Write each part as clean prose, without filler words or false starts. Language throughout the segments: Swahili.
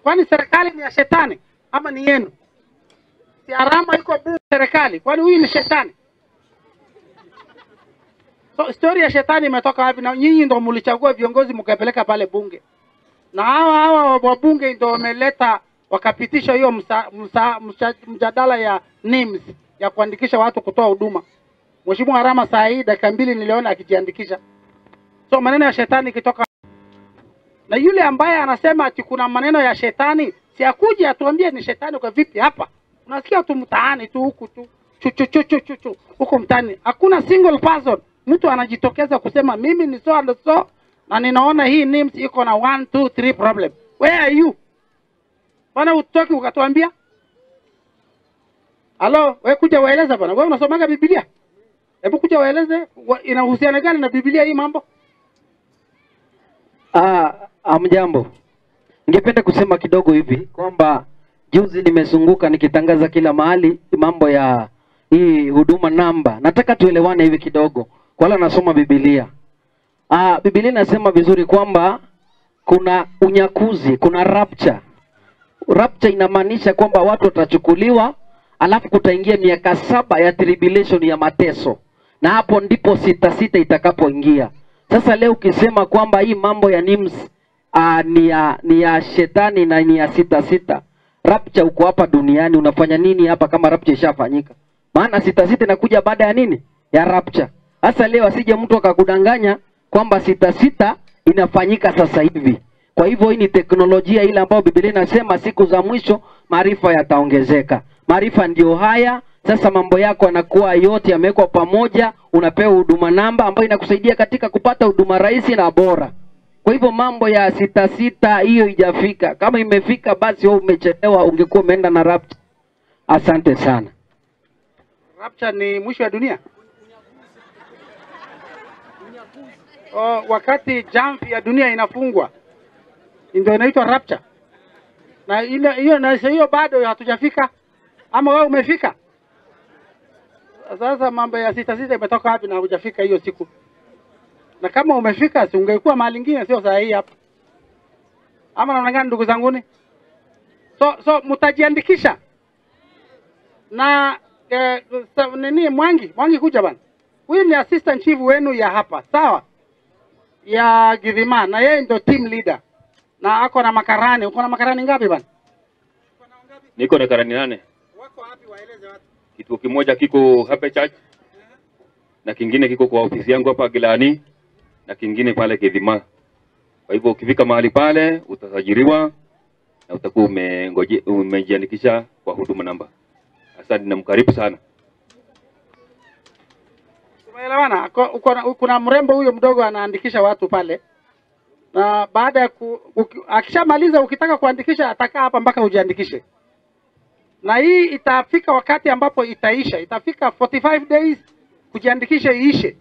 Kwani serikali ni ya shetani ama ni yenu? Si Arama iko bunge serikali, kwani huyu ni shetani? So story ya shetani imetoka wapi? Na nyinyi ndio mlichagua viongozi mkapeleka pale bunge. Na hawa wabunge ndio wameleta wakapitisha hiyo mjadala ya NIMS ya kuandikisha watu kutoa huduma. Mheshimiwa Arama saa hii dakika 2 niliona akijiandikisha. So maneno ya shetani kitoka, na yule ambaye anasema ati kuna maneno ya shetani, si akuje atuambie ni shetani kwa vipi hapa. Unasikia tu mtaani tu huku tu chu huko mtaani. Hakuna single person mtu anajitokeza kusema mimi ni so and so na ninaona hii NIMS iko na 1 2 3 problem. Where are you? Bana utoki ukatuambia? Halo, wewe kuja waeleza bana. Wewe unasomaga Biblia? Hebu kuja waeleze inahusiana gani na Biblia hii mambo? Amjambo. Ningependa kusema kidogo hivi kwamba juzi nimezunguka nikitangaza kila mahali mambo ya hii huduma namba. Nataka tuelewane hivi kidogo. Kwa wale nasoma Biblia. Biblia inasema vizuri kwamba kuna unyakuzi, kuna rapture. Rapture inamaanisha kwamba watu watachukuliwa, alafu kutaingia miaka 7 ya tribulation ya mateso. Na hapo ndipo 6 itakapoingia. Sasa leo ukisema kwamba hii mambo ya NIMS ni ya shetani na ni ya 6, rapture uko hapa duniani unafanya nini hapa kama rapture ishafanyika? Maana 6 inakuja baada ya nini? Ya rapture. Sasa leo asije mtu akakudanganya kwamba 6 inafanyika sasa hivi. Kwa hivyo hii ni teknolojia ile ambayo Biblia inasema siku za mwisho maarifa yataongezeka. Maarifa ndio haya. Sasa mambo yako yanakuwa yote yamewekwa pamoja, unapewa huduma namba ambayo inakusaidia katika kupata huduma rahisi na bora. Kwa hivyo mambo ya 6 hiyo haijafika. Kama imefika basi wewe umechelewa, ungekuwa umeenda na rapture. Asante sana. Rapture ni mwisho wa dunia. Wakati jump ya dunia inafungwa ndio inaitwa rapture. Na hiyo bado hatujafika ama wewe umefika? Sasa mambo ya 6 imetoka wapi na hujafika hiyo siku? Na kama umefika si ungekuwa mahali nyingine sio saa hii hapa. Ama namna gani ndugu zanguni? So mtajiandikisha. Na nini Mwangi kuja bana. Huyu ni assistant chief wenu ya hapa, sawa? Ya Githima na yeye ndio team leader. Na ako na makarani. Uko na makarani ngapi bana? Niko na karani 8. Wako wapi waeleze watu? Kituo kimoja kiko hapa church. Na kingine kiko kwa ofisi yangu hapa Gilani. Na kingine pale Githima. Kwa hivyo ukifika mahali pale utasajiliwa na utakuwa umejiandikisha kwa huduma namba. Asante na mkaribu sana. Tumeelewana? Kuna mrembo huyo mdogo anaandikisha watu pale. Na baada ya akishamaliza ukitaka kuandikisha atakaa hapa mpaka ujiandikishe. Na hii itafika wakati ambapo itaisha. Itafika 45 days kujiandikisha iishe.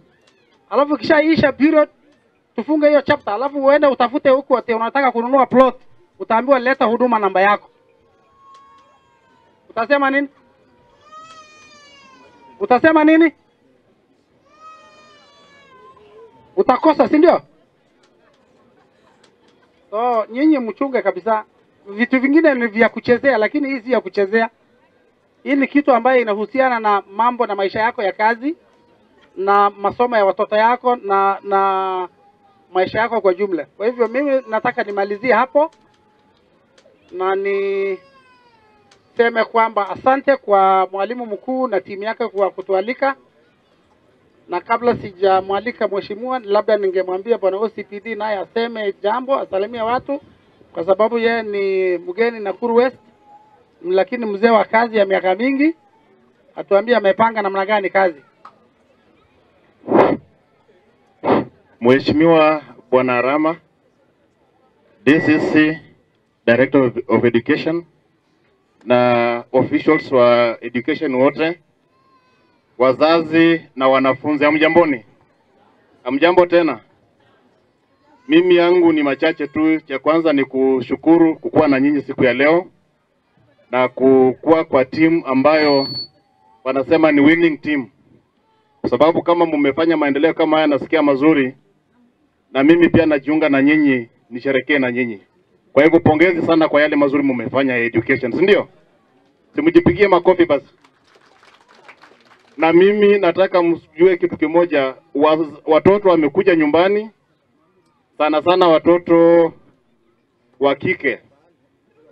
Alafu kishaisha period tufunge hiyo chapter. Alafu uende utafute huko ati unataka kununua plot. Utaambiwa leta huduma namba yako. Utasema nini? Utasema nini? Utakosa, si ndio? So nyinyi mchunge kabisa. Vitu vingine ni vya kuchezea lakini hii si ya kuchezea. Hii ni kitu ambayo inahusiana na mambo na maisha yako ya kazi na masomo ya watoto yako na maisha yako kwa jumla. Kwa hivyo mimi nataka nimalizie hapo na niseme kwamba asante kwa mwalimu mkuu na timu yake kwa kutualika. Na kabla sijamwalika mheshimiwa, labda ningemwambia bwana OCPD naye aseme jambo, asalimie watu kwa sababu yeye ni mgeni Nakuru West, lakini mzee wa kazi ya miaka mingi. Atuambie amepanga namna gani kazi. Mheshimiwa Bwana Arama, DCC Director of Education na officials wa education wote, wazazi na wanafunzi, hamjamboni? Hamjambo tena? Mimi yangu ni machache tu. Cha kwanza ni kushukuru kukuwa na nyinyi siku ya leo na kukuwa kwa team ambayo wanasema ni winning team. Kwa sababu kama mmefanya maendeleo kama haya nasikia mazuri, na mimi pia najiunga na nyinyi nisherekee na nyinyi. Kwa hivyo pongezi sana kwa yale mazuri mmefanya ya education, si ndio? Simjipigie makofi basi. Na mimi nataka mjue kitu kimoja, watoto wamekuja nyumbani, sana sana watoto wa kike.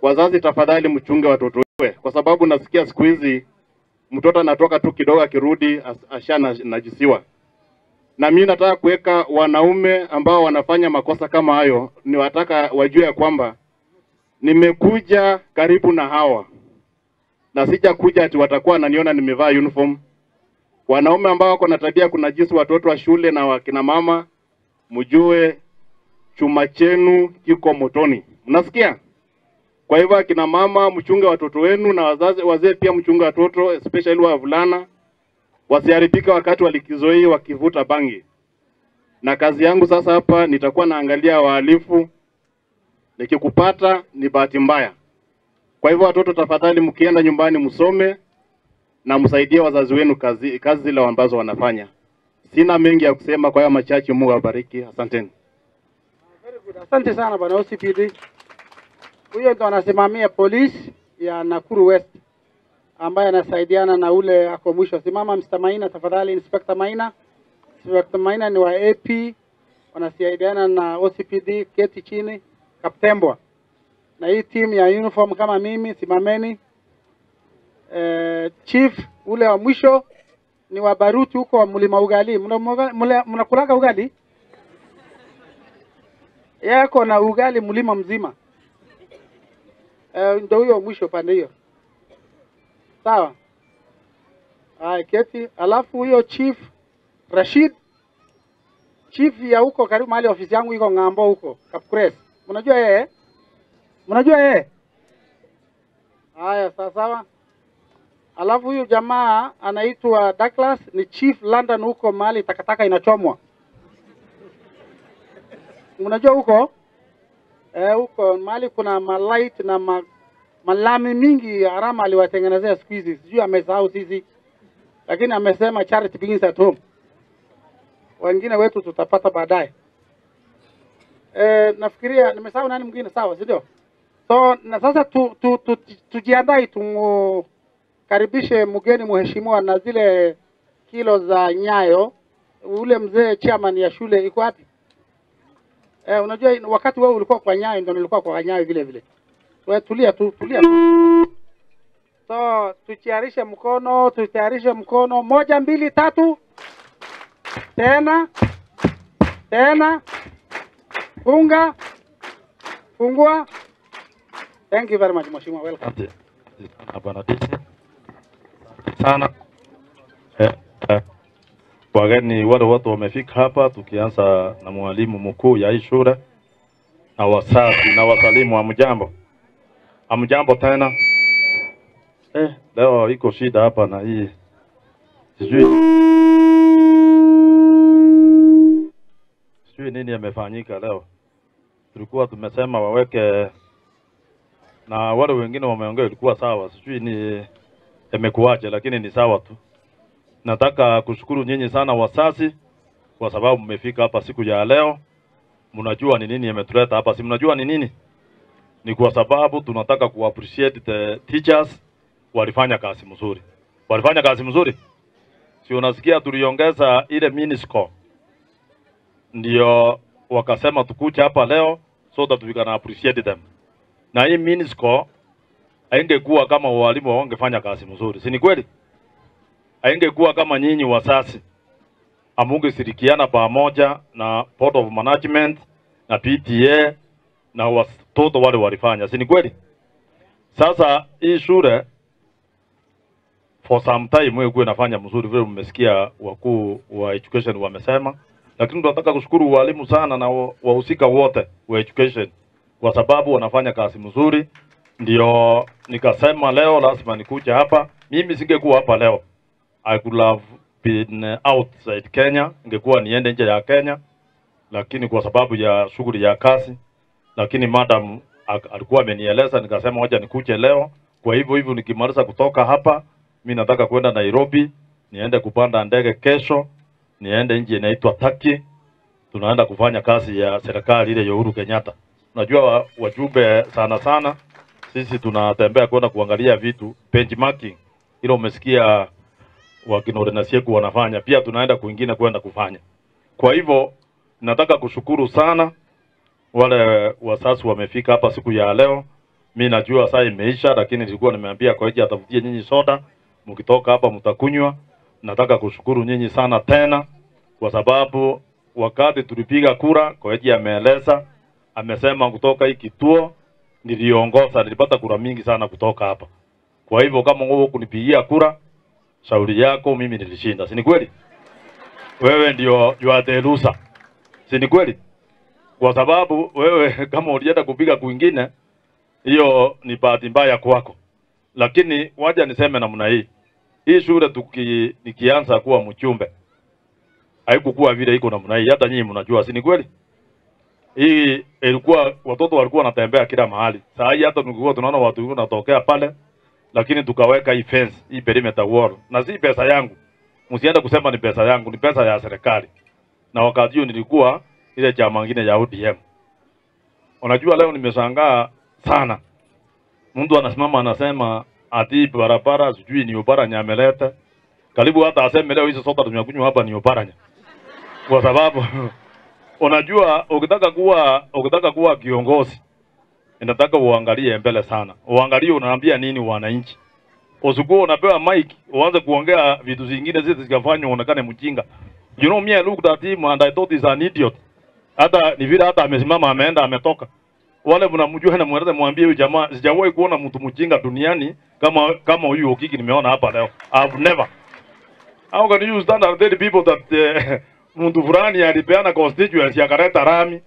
Wazazi tafadhali mchunge watoto wewe, kwa sababu nasikia siku hizi mtoto anatoka tu kidogo akirudi najisiwa. Na mimi nataka kuweka wanaume ambao wanafanya makosa kama hayo, ni wataka wajue ya kwamba nimekuja karibu na hawa. Na sija kuja ati watakuwa wananiona nimevaa uniform. Wanaume ambao wako na tabia kunajisi watoto wa shule na wakina mama, mjue chuma chenu kiko motoni. Mnasikia? Kwa hivyo akina mama mchunge watoto wenu, na wazee pia mchunge watoto, especially wavulana, wasiharibika wakati wa likizo hii wakivuta bangi. Na kazi yangu sasa hapa nitakuwa naangalia wahalifu, nikikupata ni bahati mbaya. Kwa hivyo watoto tafadhali mkienda nyumbani msome na msaidie wazazi wenu kazi zile ambazo wanafanya. Sina mengi ya kusema, kwa hiyo machache. Mungu awabariki. Asanteni. Very good. Asante sana bwana OCPD. Huyo ndo anasimamia polisi ya Nakuru West ambaye anasaidiana na ule ako mwisho. Simama Mr. Maina tafadhali, Inspector Maina. Inspector Maina ni wa AP, wanasaidiana na OCPD. Keti chini, Kaptembwa. Na hii team ya uniform kama mimi, simameni. Chief ule wa mwisho ni wa Baruti huko wa Mlima Ugali. Mnakulaga ugali? Yako na ugali mlima mzima. Ndio huyo mwisho pande hiyo. Sawa. Hai keti. Alafu huyo Chief Rashid, chief ya huko karibu mahali ofisi yangu iko ng'ambo huko Kapkres. Mnajua yeye? Mnajua yeye? Haya sawa. Alafu huyu jamaa anaitwa Douglas, ni Chief London huko mahali takataka inachomwa. Mnajua huko? Huko mahali kuna malight na malami mingi harama aliwatengenezea siku hizi. Sijui amesahau sisi. Lakini amesema charity begins at home. Wengine wetu tutapata baadaye. Nafikiria nimesahau nani mwingine, sawa, si ndio? So na sasa tujiandae karibishe mgeni mheshimiwa na zile kilo za nyayo. Ule mzee chairman ya shule iko wapi? Unajua wakati wewe ulikuwa kwa nyayo ndio nilikuwa kwa nyayo vile vile. Wewe tulia tu. So tutayarishe mkono. 1 2 3. Tena. Fungua. Thank you very much mheshimiwa, welcome. Hapana DC. Sana. Wageni wale watu wamefika hapa, tukianza na mwalimu mkuu ya hii shule na wasafi na wasalimu. Amjambo tena. Leo iko shida hapa na hii. Sijui nini yamefanyika leo. Tulikuwa tumesema waweke na wale wengine wameongea ilikuwa sawa. Sijui ni imekuaje, lakini ni sawa tu. Nataka kushukuru nyinyi sana wazazi kwa sababu mmefika hapa siku ya leo. Mnajua ni nini imetuleta hapa? Si mnajua ni nini? Ni kwa sababu tunataka ku appreciate the teachers, walifanya kazi mzuri. Si unasikia tuliongeza ile mini score. Ndio wakasema tukuja hapa leo so that we can appreciate them. Na hii mini score haingekuwa kama walimu wangefanya kazi mzuri. Si ni kweli? Haingekuwa kama nyinyi wazazi amungeshirikiana pamoja na Board of Management na PTA na watoto wale walifanya. Si ni kweli? Sasa hii shule for some time wewe inafanya mzuri vile mmesikia wakuu wa education wamesema, lakini tunataka kushukuru walimu sana na wahusika wote wa education kwa sababu wanafanya kazi mzuri. Ndio nikasema leo lazima nikuja hapa. Mimi singekuwa hapa leo, I could have been outside Kenya, ningekuwa niende nje ya Kenya, lakini kwa sababu ya shughuli ya kazi. Lakini madam alikuwa amenieleza, nikasema wacha nikuje leo. Kwa hivyo nikimaliza kutoka hapa, mimi nataka kwenda Nairobi, niende kupanda ndege kesho, niende nje inaitwa Turkey. Tunaenda kufanya kazi ya serikali ile ya Uhuru Kenyatta. Najua wajumbe sana sana sisi tunatembea kwenda kuangalia vitu benchmarking, ile umesikia wakina Nasieku wanafanya, pia tunaenda kwingine kwenda kufanya. Kwa hivyo nataka kushukuru sana wale wasasi wamefika hapa siku ya leo. Mimi najua saa imeisha, lakini nilikuwa nimeambia kwa hiyo atafutie nyinyi soda, mkitoka hapa mtakunywa. Nataka kushukuru nyinyi sana tena kwa sababu wakati tulipiga kura kwa hiyo ameeleza, amesema kutoka hii kituo niliongoza, nilipata kura mingi sana kutoka hapa. Kwa hivyo kama wewe kunipigia kura, shauri yako, mimi nilishinda. Si ni kweli? Wewe ndio you are the loser. Si ni kweli? Kwa sababu wewe kama ulienda kupiga kwingine, hiyo ni bahati mbaya kwako. Lakini waje niseme namna hii. Hii shule nikianza kuwa mchumbe, haikukuwa vile iko namna hii. Hata nyinyi mnajua, si ni kweli? Hii ilikuwa watoto walikuwa wanatembea kila mahali. Saa hii hata tulikuwa tunaona watu wanatokea pale, lakini tukaweka hii fence, hii perimeter wall. Na si pesa yangu. Msiende kusema ni pesa yangu, ni pesa ya serikali. Na wakati hiyo nilikuwa ile chama kingine ya ODM. Unajua leo nimeshangaa sana. Mtu anasimama anasema ati barabara sijui ni Oparanya ameleta. Karibu hata aseme leo hizo soda tumekunywa hapa ni Oparanya. Kwa sababu unajua ukitaka kuwa kiongozi inataka uangalie mbele sana. Uangalie unaambia nini wananchi. Usikuwa unapewa mic uanze kuongea vitu zingine zikafanywa uonekane mjinga. You know me, I looked at him and I thought he's an idiot. Hata ni vile hata amesimama ameenda ametoka. Wale mnamjua na mwambie huyu jamaa sijawahi kuona mtu mjinga duniani kama huyu Okiki nimeona hapa leo. I've never. How can you stand and tell people that mtu fulani alipeana constituency akaleta rami,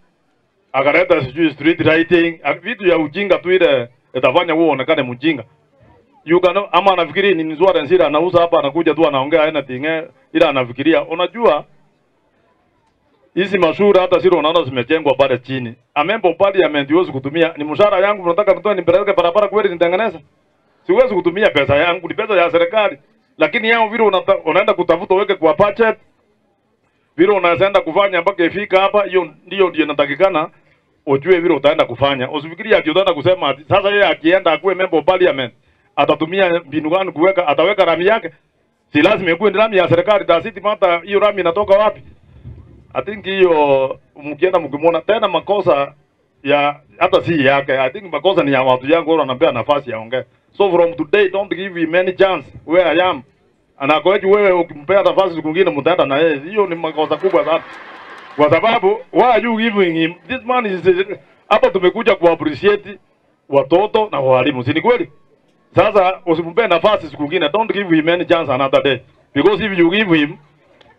akaleta sijui street lighting, vitu ya ujinga tu ile itafanya wewe uonekane mjinga. You can ama anafikiri ni nzuri nsira anauza hapa anakuja tu anaongea anything ila anafikiria. Unajua hizi mashule hata sio unaona zimejengwa pale chini. A member of parliament huwezi kutumia ni mshahara yangu nataka nitoe nipeleke barabara kweli nitengeneza. Siwezi kutumia pesa yangu, ni pesa ya serikali. Lakini yao vile unaenda kutafuta weke kwa budget. Vile unaenda kufanya mpaka ifika hapa, hiyo ndio inatakikana ujue vile utaenda kufanya. Usifikirie ati utaenda kusema sasa yeye akienda akuwe member of parliament atatumia mbinu gani kuweka, ataweka rami yake. Si lazima ikuwe rami ya serikali, tasiti mata hiyo rami inatoka wapi? I think hiyo mkienda mkimwona tena makosa ya hata si yake. I think makosa ni ya watu yangu wao wanapea nafasi yaongee. So from today don't give him any chance where I am. Anakoje wewe ukimpea nafasi siku nyingine mtaenda na yeye. Hiyo ni makosa kubwa sana. Kwa sababu why are you giving him? This man is hapa tumekuja ku appreciate watoto na walimu. Si ni kweli? Sasa usimpee nafasi siku nyingine, don't give him any chance another day. Because if you give him,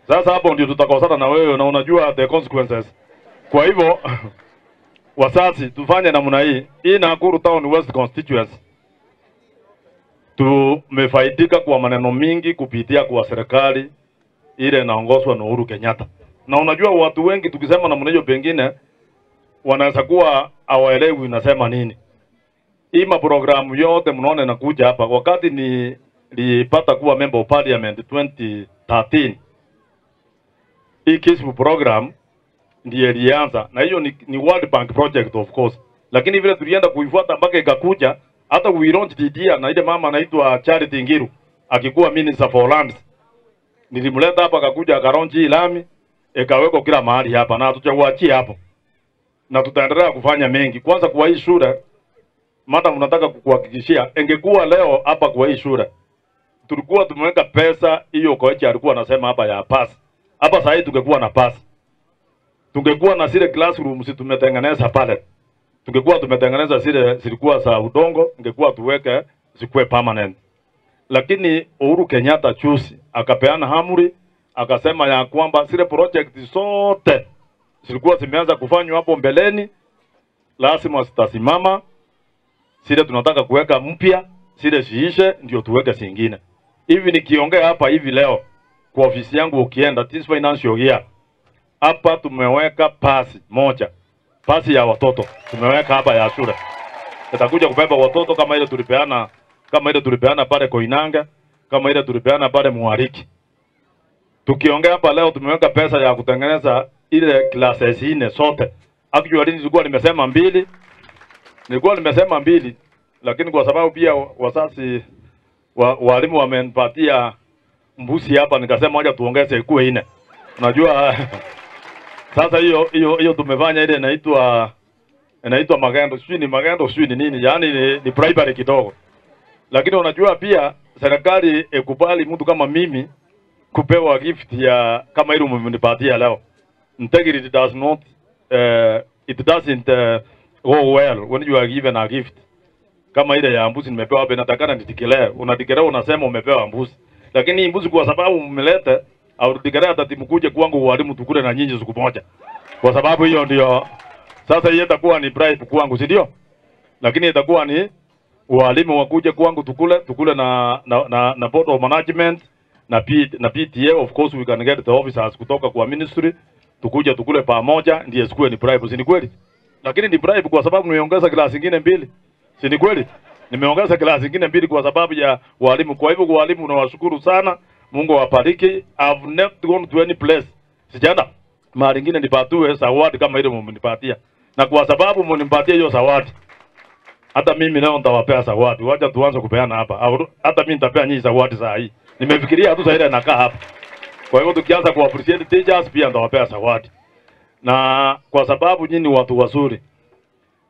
sasa hapo ndio tutakosana na wewe na unajua the consequences. Kwa hivyo wasasi tufanye namna hii. Hii Nakuru Town West constituency tumefaidika kwa maneno mingi kupitia kwa serikali ile inaongozwa na Uhuru Kenyatta. Na unajua watu wengi tukisema namna hiyo pengine wanaweza kuwa hawaelewi inasema nini. Hii maprogramu yote mnaona inakuja hapa wakati nilipata kuwa member of parliament 2013. Hii KISP program ndiye ilianza na hiyo ni World Bank project of course. Lakini vile tulienda kuifuata mpaka ikakuja hata we launched idea na ile mama anaitwa Charity Ngiru akikuwa minister for lands. Nilimleta hapa akakuja akaronji lami ikawekwa kila mahali hapa na tutakuachia hapo. Na tutaendelea kufanya mengi. Kwanza kwa hii shule madam nataka kukuhakikishia ingekuwa leo hapa kwa hii shule tulikuwa tumeweka pesa hiyo kocha alikuwa anasema hapa ya pass. Hapa sasa hivi tungekuwa na pass. Tungekuwa na zile classrooms tumetengeneza pale. Tungekuwa tumetengeneza zile zilikuwa za udongo, ingekuwa tuweke zikuwe permanent. Lakini Uhuru Kenyatta chusi akapeana amri akasema ya kwamba zile project zote zilikuwa zimeanza kufanywa hapo mbeleni lazima zitasimama. Zile tunataka kuweka mpya, zile ziishe ndio tuweke zingine. Hivi nikiongea hapa hivi leo kwa ofisi yangu ukienda this financial year hapa tumeweka pasi moja. Pasi ya watoto tumeweka hapa ya shule. Tutakuja kubeba watoto kama ile tulipeana pale Koinanga, kama ile tulipeana pale Muhariki. Tukiongea hapa leo tumeweka pesa ya kutengeneza ile classes 4 sote. Actually nilikuwa nimesema mbili, lakini kwa sababu pia wasasi walimu wamenipatia mbuzi hapa, nikasema acha tuongeze ikuwe 4. Unajua sasa hiyo tumefanya ile inaitwa magendo, sijui ni nini, yani ni primary kidogo. Lakini unajua pia serikali ikubali mtu kama mimi kupewa gift ya kama ile umenipatia leo. Integrity does not it doesn't go well when you are given a gift. Kama ile ya mbuzi nimepewa hapa, natakana nideclare. Unadeclare unasema umepewa mbuzi. Lakini mbuzi kwa sababu mmeleta au declare hata mkuje kwangu walimu tukule na nyinyi siku moja. Kwa sababu hiyo ndio sasa hiyo itakuwa ni bribe kwangu, si ndio? Lakini itakuwa ni walimu wakuje kwangu tukule na board of management na PTA. Of course we can get the officers kutoka kwa ministry tukule pamoja, ndiye sikuwe ni bribe, si ni kweli? Lakini ni bribe kwa sababu nimeongeza klasi nyingine 2. Si ni kweli? Nimeongeza klasi nyingine 2 kwa sababu ya walimu. Kwa hivyo walimu nawashukuru sana. Mungu awabariki. I've never gone to any place. Sijaenda mahali nyingine nipatue zawadi kama ile mmenipatia. Na kwa sababu mmenipatia hiyo zawadi, hata mimi leo nitawapea zawadi. Wacha tuanze kupeana hapa. Hata mimi nitapea nyinyi zawadi saa hii. Nimefikiria tu zaidi nakaa hapa. Kwa hivyo tukianza ku appreciate teachers pia nitawapea zawadi. Na kwa sababu nyinyi watu wazuri,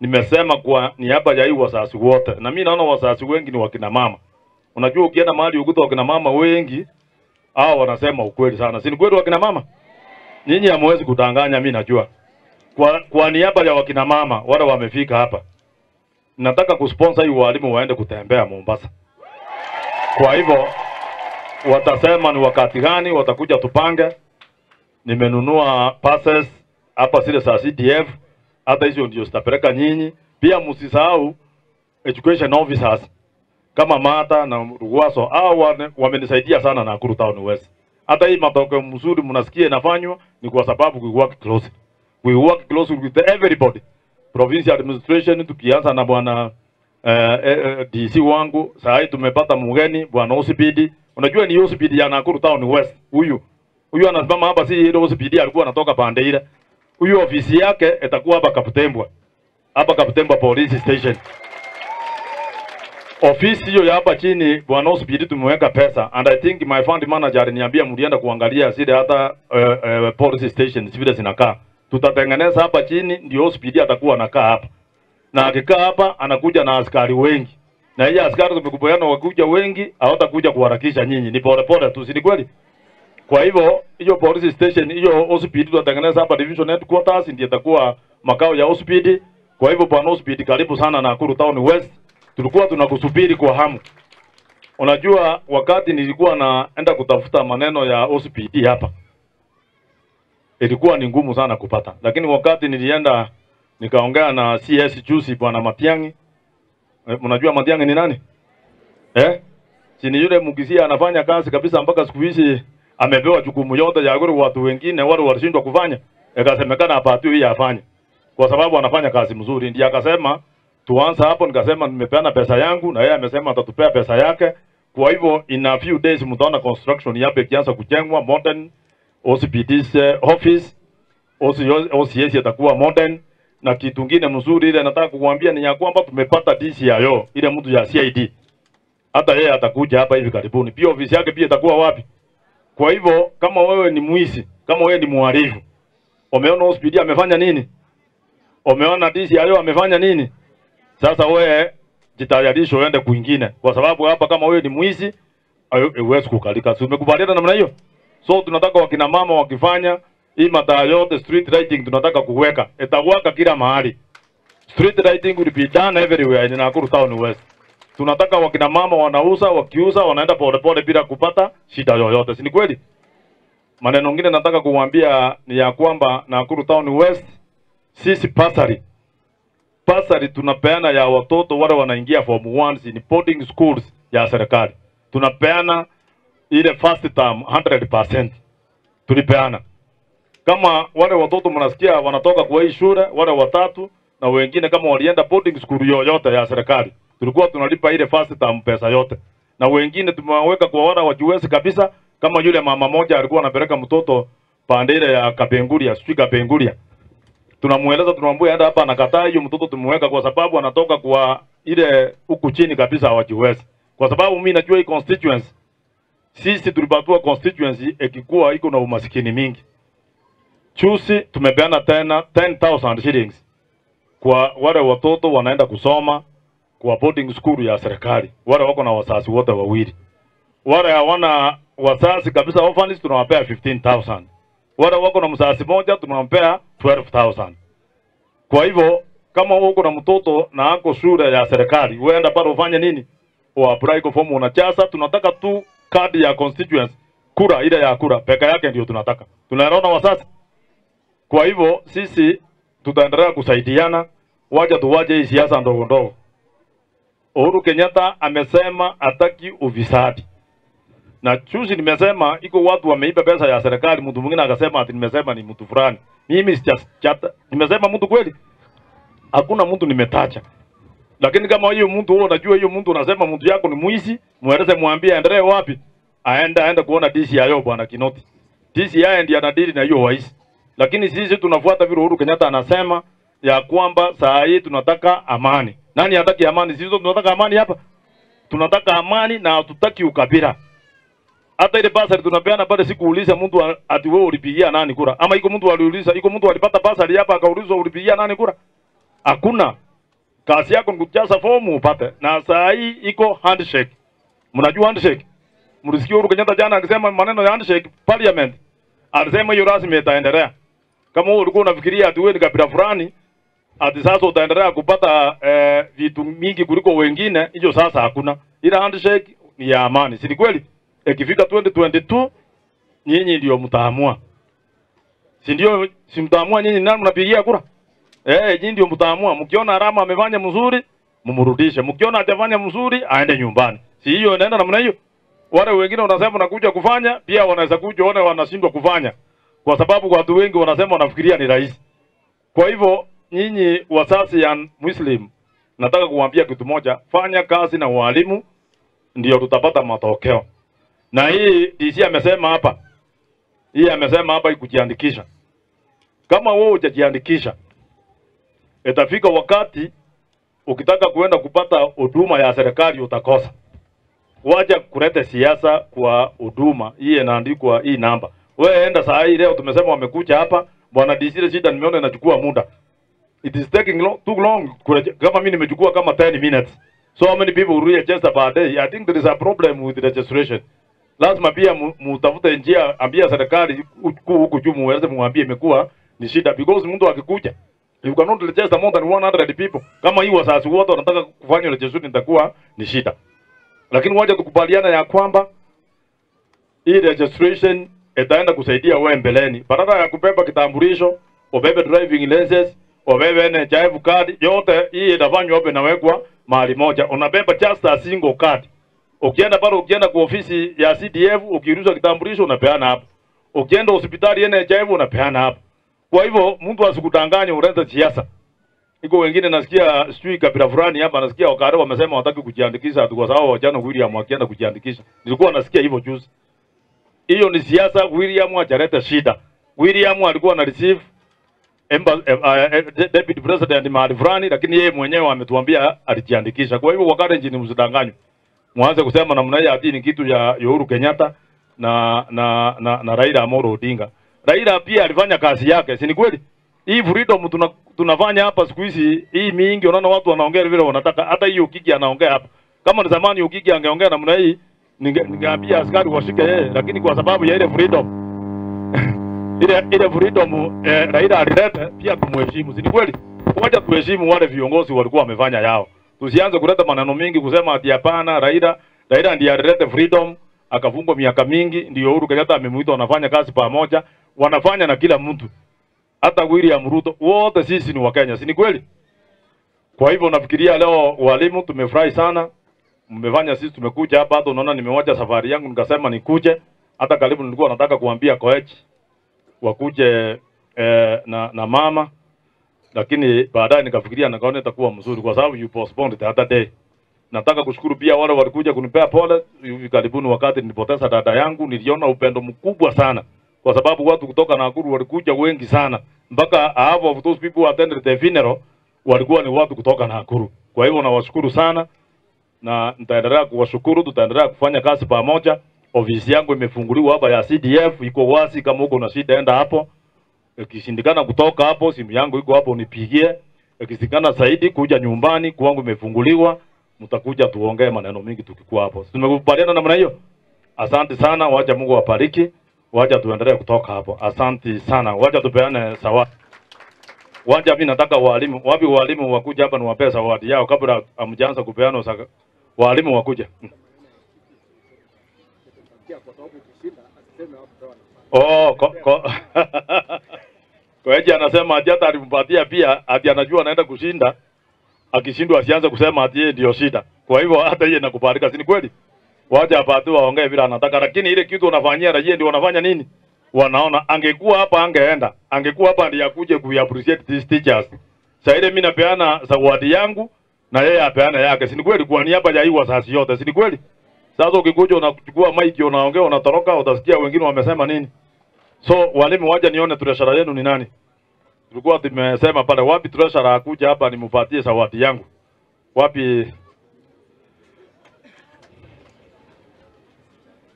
nimesema kwa niaba ya hii wazazi wote. Na mimi naona wazazi wengi ni wakina mama. Unajua ukienda mahali ukuta wakina mama wengi hao wanasema ukweli sana. Si ni kweli wakina mama? Nyinyi hamwezi kudanganya, mimi najua. Kwa niaba ya wakina mama wale wamefika hapa, nataka kusponsor hii walimu waende kutembea Mombasa. Kwa hivyo watasema ni wakati gani watakuja tupange. Nimenunua passes hapa zile za CDF, hata hizo ndio zitapeleka nyinyi. Pia msisahau education officers kama Mata na Ruwaso, hao wamenisaidia sana na Nakuru Town West. Hata hii matokeo mzuri mnasikia inafanywa ni kwa sababu we work closely. We work closely with everybody. Provincial administration tukianza na bwana DC wangu, saa hii tumepata mgeni bwana OCPD. Unajua ni OCPD ya Nakuru Town West. Huyu anasimama hapa, si ile OCPD alikuwa anatoka pande ile. Huyu ofisi yake itakuwa hapa Kaptembwa. Hapa Kaptembwa Police Station. Ofisi hiyo ya hapa chini bwana OCPD tumeweka pesa, and I think my fund manager aliniambia mlienda kuangalia zile hata police station zile zinakaa. Tutatengeneza hapa chini ndio OCPD atakuwa anakaa hapa. Na akikaa hapa anakuja na askari wengi. Na hii askari tumekubaliana wakuja wengi, hawatakuja kuharakisha nyinyi. Ni pole tu, si kweli? Kwa hivyo hiyo police station hiyo OCPD tutatengeneza hapa division headquarters, ndio itakuwa makao ya OCPD. Kwa hivyo bwana OCPD karibu sana na Nakuru Town West. Tulikuwa tunakusubiri kwa hamu. Unajua wakati nilikuwa naenda kutafuta maneno ya OCPD hapa, ilikuwa ni ngumu sana kupata. Lakini wakati nilienda nikaongea na CS juzi bwana Matiang'i. Mnajua Matiang'i ni nani? Chini yule mkisia anafanya kazi kabisa mpaka siku hizi amepewa jukumu yote ya watu wengine wale walishindwa kufanya. Ikasemekana apatiwe hii afanye. Kwa sababu anafanya kazi mzuri. Ndiye akasema tuanze hapo, nikasema nimepeana pesa yangu na yeye amesema atatupea pesa yake. Kwa hivyo in a few days mtaona construction hapa ikianza kujengwa modern. OCPD's office, OCS itakuwa modern. Na kitu kingine mzuri ile nataka kukuambia ni ya kwamba tumepata DCIO, ile mtu ya CID. Hata yeye atakuja hapa hivi karibuni. Pia ofisi yake pia itakuwa wapi? Kwa hivyo kama wewe ni mwizi, kama wewe ni mhalifu, umeona OCPD amefanya nini? Umeona DCIO amefanya nini? Sasa wewe jitayarishe uende kwingine, kwa sababu hapa kama wewe ni mwizi huwezi kukalika. Si umekubaliana namna hiyo? So tunataka wakina mama wakifanya hii mataa yote street lighting tunataka kuweka. Itawaka kila mahali. Street lighting will be done everywhere in Nakuru Town West. Tunataka wakina mama wanauza, wakiuza wanaenda pole bila kupata shida yoyote. Si ni kweli? Maneno mengine nataka kuwaambia ni ya kwamba Nakuru Town West sisi pasari tunapeana ya watoto wale wanaingia form 1 in boarding schools ya serikali. Tunapeana ile first term 100%. Tulipeana. Kama wale watoto mnasikia wanatoka kwa hii shule wale watatu na wengine kama walienda boarding school yoyote ya serikali, tulikuwa tunalipa ile first term pesa yote. Na wengine tumeweka kwa wale wajiwezi kabisa, kama yule mama moja alikuwa anapeleka mtoto pande ile ya Kapenguria, sijui Kapenguria. tunamueleza, tunamwambia hata hapa anakataa hiyo mtoto tumweka kwa sababu anatoka kwa ile huku chini kabisa hawajiwezi. Kwa sababu mimi najua hii constituency, sisi tulipatiwa constituency ikikuwa iko na umasikini mingi. Chusi tumepeana tena 10,000 shillings kwa wale watoto wanaenda kusoma kwa boarding school ya serikali, wale wako na wazazi wote wawili. Wale hawana wazazi kabisa orphans tunawapea 15,000. Wale wako na mzazi mmoja tunampea 12,000. Kwa hivyo kama uko na mtoto na ako shule ya serikali, uenda pale ufanye nini? Apply kwa fomu unajaza, tunataka tu kadi ya constituency, kura ile ya kura peka yake ndio tunataka. Tunaona wazazi. Kwa hivyo sisi tutaendelea kusaidiana, waje tuwaje hii siasa ndogo ndogo. Uhuru Kenyatta amesema hataki ufisadi. Na juzi nimesema iko watu wameiba pesa ya serikali, mtu mwingine akasema ati nimesema ni mtu fulani. Mimi nimesema mtu kweli? Hakuna mtu nimetaja. Lakini kama hiyo mtu wewe unajua hiyo mtu unasema mtu yako ni mwizi, mueleze mwambie aendelee wapi? Aenda kuona DCI bwana Kinoti. DCI ndiye anadili na hiyo waisi. Lakini sisi tunafuata vile Uhuru Kenyatta anasema ya kwamba saa hii tunataka amani. Nani hataki amani? Sisi tunataka amani hapa. Tunataka amani na hatutaki ukabila. Hata ile basari tunapeana pale sikuuliza mtu ati wewe ulipigia nani kura. Ama iko mtu aliuliza, iko mtu alipata basari hapa akaulizwa ulipigia nani kura. Hakuna. Kazi yako ni kujaza fomu upate. Na saa hii iko handshake. Mnajua handshake? Mlisikia Uhuru Kenyatta jana akisema maneno ya handshake parliament. Alisema hiyo rasmi itaendelea. Kama wewe ulikuwa unafikiria ati wewe ni kabila fulani, ati sasa utaendelea kupata vitu mingi kuliko wengine, hiyo sasa hakuna. Ila handshake ni ya amani. Si kweli? Ikifika 2022 nyinyi ndio mtaamua. Si ndio? Si mtaamua nyinyi nani mnapigia kura? Nyinyi ndio mtaamua. Mkiona Arama amefanya mzuri, mumrudishe. Mkiona hajafanya mzuri, aende nyumbani. Si hiyo inaenda namna hiyo? Wale wengine wanasema nakuja kufanya, pia wanaweza kuja wale wanashindwa kufanya. Kwa sababu watu wengi wanasema wanafikiria ni rahisi. Kwa hivyo nyinyi wazazi ya Muslim, nataka kuwaambia kitu moja, fanya kazi na walimu ndio tutapata matokeo. Na hii DC amesema hapa. Hii amesema hapa kujiandikisha. Kama wewe hujajiandikisha, itafika wakati ukitaka kuenda kupata huduma ya serikali utakosa. Waje kuleta siasa kwa huduma. Hii inaandikwa hii namba. Wewe enda saa hii leo tumesema wamekuja hapa, bwana DC shida nimeona inachukua muda. It is taking too long. Kama mimi nimechukua kama 10 minutes. So many people will register per day. I think there is a problem with registration. Lazima pia mutafute njia, ambia serikali huku juu muweze mwambie imekuwa ni shida because mtu akikuja you cannot register more than 100 people. Kama hii wazazi wote wanataka kufanya registration itakuwa ni shida. Lakini waje tukubaliana ya kwamba hii registration itaenda kusaidia wewe mbeleni. Badala ya kubeba kitambulisho, ubebe driving license, ubebe NHIF card, yote hii itafanywa hapo inawekwa mahali moja. Unabeba just a single card. Ukienda pale, ukienda kwa ofisi ya CDF, ukiruhusa kitambulisho unapeana hapo. Ukienda hospitali NHIF unapeana hapo. Kwa hivyo mtu asikudanganye unaanza siasa. Iko wengine nasikia sijui kabila fulani hapa nasikia wakare wamesema wataki kujiandikisha kwa sababu wajana William akienda kujiandikisha. Nilikuwa nasikia hivyo juzi. Hiyo ni siasa. William hajaleta shida. William alikuwa na receive deputy president mahali fulani, lakini yeye mwenyewe ametuambia alijiandikisha. Kwa hivyo wakati nchini msidanganywe. Mwanze kusema namna hii ati ni kitu ya Uhuru Kenyatta na Raila Amolo Odinga. Raila pia alifanya kazi yake, si ni kweli? Hii freedom tunafanya hapa siku hizi hii mingi, unaona watu wanaongea vile wanataka. Hata hiyo Ukiki anaongea hapa. Kama ni zamani Ukiki angeongea namna hii, ningeambia askari washike yeye, lakini kwa sababu ya ile freedom ile freedom Raila alileta, pia tumheshimu, si ni kweli? Wacha tuheshimu wale viongozi walikuwa wamefanya yao. Tusianze kuleta maneno mengi kusema ati hapana Raila ndiye alileta freedom, akafungwa miaka mingi, ndio Uhuru Kenyatta amemuita wanafanya kazi pamoja, wanafanya na kila mtu. Hata William Ruto, wote sisi ni Wakenya, si ni kweli? Kwa hivyo nafikiria leo walimu tumefurahi sana. Mmefanya sisi tumekuja hapa, hata unaona nimewacha safari yangu nikasema nikuje. Hata karibu nilikuwa nataka kuambia Koech wakuje na mama, lakini baadaye nikafikiria nikaona itakuwa mzuri kwa sababu you postponed the other day. Nataka kushukuru pia wale walikuja kunipea pole. Karibuni wakati nilipoteza dada yangu, niliona upendo mkubwa sana kwa sababu watu kutoka Nakuru walikuja wengi sana mpaka half of those people who attended the funeral walikuwa ni watu kutoka Nakuru. Kwa hivyo nawashukuru sana na nitaendelea kuwashukuru, tutaendelea kufanya kazi pamoja. Ofisi yangu imefunguliwa hapa ya CDF, iko wazi, kama uko na shida enda hapo. Ikishindikana kutoka hapo, simu yangu iko hapo unipigie. Ikishindikana zaidi kuja nyumbani kwangu imefunguliwa, mtakuja tuongee maneno mingi tukikuwa hapo. Tumekubaliana namna hiyo. Asante sana, wacha Mungu awabariki. Wacha tuendelee kutoka hapo. Asante sana. Wacha tupeane zawadi. Wacha mimi nataka walimu, wapi walimu wakuja hapa niwape zawadi yao kabla hamjaanza kupeana walimu wakuja. Oh, kwa hiyo anasema hata alimpatia pia ati anajua anaenda kushinda. Akishindwa asianze kusema ati yeye ndio shida. Kwa hivyo hata yeye nakubarika, si ni kweli? Wacha apatu waongee vile anataka, lakini ile kitu unafanyia yeye ndio wanafanya nini? Wanaona angekuwa hapa angeenda. Angekuwa hapa ndiye akuje ku appreciate these teachers. Sasa ile mimi napeana zawadi yangu na yeye apeana yake. Si ni kweli? Kwa niaba ya hii wasasi yote, si ni kweli? Sasa ukikuja unachukua mic unaongea unatoroka, utasikia wengine wamesema nini. So walimu waje nione treasurer yenu ni nani. Tulikuwa tumesema pale wapi treasurer akuja hapa nimpatie zawadi yangu. Wapi?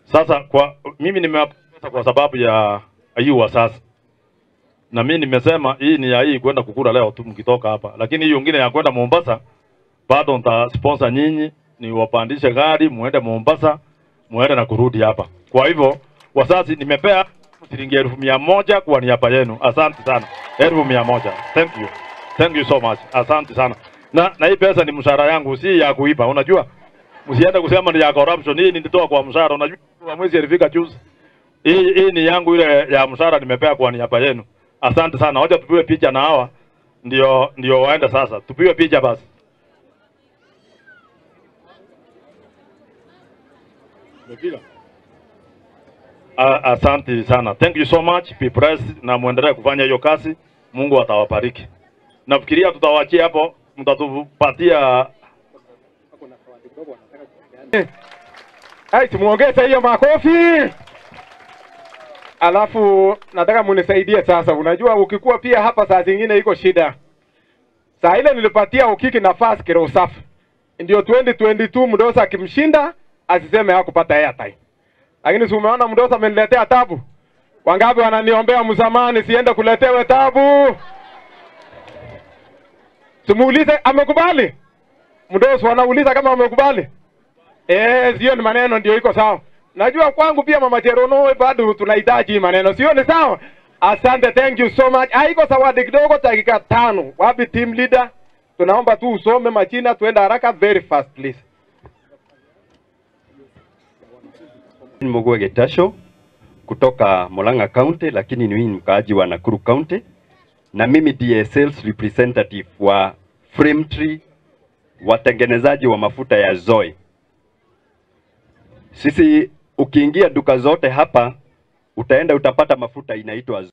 Sasa kwa mimi nimepata kwa sababu ya hii wasasi. Na mimi nimesema hii ni ya hii kwenda kukula leo tu mkitoka hapa. Lakini hiyo nyingine ya kwenda Mombasa bado nita sponsor nyinyi, ni wapandishe gari muende Mombasa, muende na kurudi hapa. Kwa hivyo wasasi nimepea shilingi 1,100 kwa niaba yenu. Asante sana. 1,100. Thank you. Thank you so much. Asante sana. Na hii pesa ni mshahara yangu, si ya kuiba. Unajua? Msiende kusema ni ya corruption. Hii nilitoa kwa mshahara. Unajua mwezi ilifika juzi. Hii ni yangu ile ya mshahara nimepea kwa niaba yenu. Asante sana. Wacha tupiwe picha na hawa. Ndio waende sasa. Tupiwe picha basi. Asante sana. Thank you so much. Be blessed na muendelee kufanya hiyo kazi. Mungu atawabariki. Nafikiria tutawaachia hapo, mtatupatia tumuongeze hiyo makofi. Alafu nataka munisaidie sasa. Unajua ukikuwa pia hapa saa zingine iko shida. Saa ile nilipatia Ukiki nafasi kero safi. Ndio 2022 Mdosa akimshinda asiseme hakupata airtime. Lakini si umeona Mdosa ameniletea tabu. Wangapi wananiombea mzamani siende kuletewe tabu? Simuulize amekubali? Mdosa wanauliza kama amekubali. Sio ni maneno ndio iko sawa. Najua kwangu pia Mama Cherono bado tunahitaji maneno. Sio ni sawa? Asante, thank you so much. Haiko zawadi kidogo dakika 5. Wapi team leader? Tunaomba tu usome majina tuenda haraka very fast please. Mogwe Getasho kutoka Murang'a County, lakini ni mkaaji wa Nakuru County, na mimi ndiye sales representative wa Frame Tree, watengenezaji wa mafuta ya Zoe. Sisi ukiingia duka zote hapa utaenda utapata mafuta inaitwa Zoe.